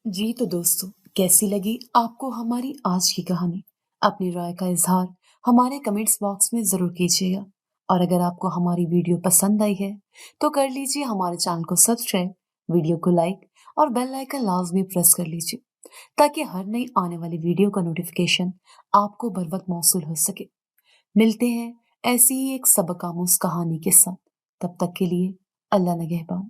جی تو دوستو، کیسی لگی آپ کو ہماری آج کی کہانی؟ اپنی رائے کا اظہار ہمارے کمنٹس باکس میں ضرور کیجیے گا، اور اگر آپ کو ہماری ویڈیو پسند آئی ہے تو کر لیجیے ہمارے چینل کو سبسکرائب، ویڈیو کو لائک اور بیل آئکن لازمی پریس کر لیجیے تاکہ ہر نئی آنے والی ویڈیو کا نوٹیفیکیشن آپ کو بر وقت موصول ہو سکے۔ ملتے ہیں ایسی ہی ایک سبق آموز کہانی کے ساتھ، تب تک کے لیے اللہ نگہبان۔